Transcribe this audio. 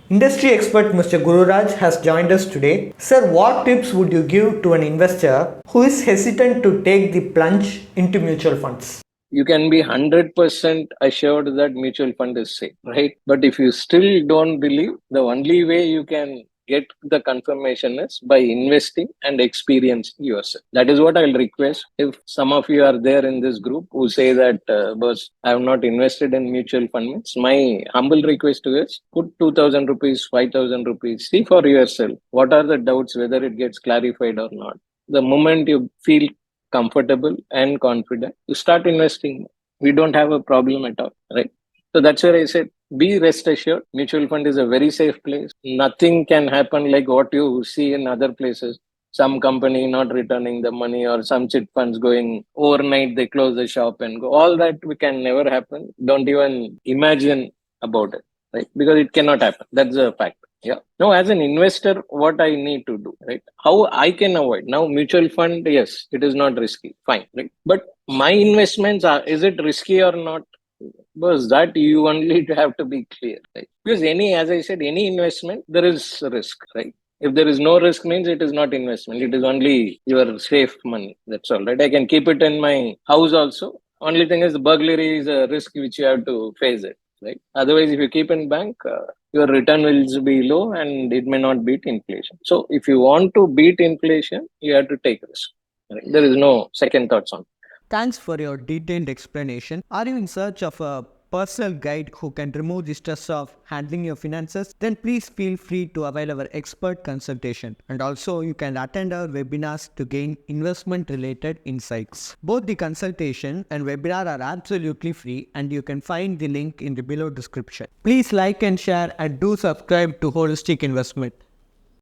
Industry expert Mr. Gururaj has joined us today. Sir, what tips would you give to an investor who is hesitant to take the plunge into mutual funds? You can be 100% assured that mutual fund is safe, right? But if you still don't believe, the only way you can get the confirmation is by investing and experiencing yourself. That is what I'll request. If some of you are there in this group who say that, boss, I have not invested in mutual funds, my humble request is put 2,000 rupees, 5,000 rupees, see for yourself what are the doubts, whether it gets clarified or not. The moment you feel comfortable and confident, you start investing. We don't have a problem at all, right? So that's where I said, be rest assured, mutual fund is a very safe place. Nothing can happen like what you see in other places. Some company not returning the money or some chit funds going overnight, they close the shop and go. All that we can never happen. Don't even imagine about it, right? Because it cannot happen. That's a fact. Yeah. Now, as an investor, what I need to do, right? How I can avoid. Now, mutual fund, yes, it is not risky. Fine, right? But my investments are, is it risky or not? Because that you only have to be clear, right? Because as I said, any investment, there is risk, right? If there is no risk means it is not investment. It is only your safe money. That's all, right? I can keep it in my house also. Only thing is the burglary is a risk which you have to face it, right? Otherwise, if you keep in bank, your return will be low and it may not beat inflation. So if you want to beat inflation, you have to take risk. Right? There is no second thoughts on it. Thanks for your detailed explanation. Are you in search of a personal guide who can remove the stress of handling your finances? Then please feel free to avail our expert consultation. And also, you can attend our webinars to gain investment related insights. Both the consultation and webinar are absolutely free, and you can find the link in the below description. Please like and share, and do subscribe to Holistic Investment.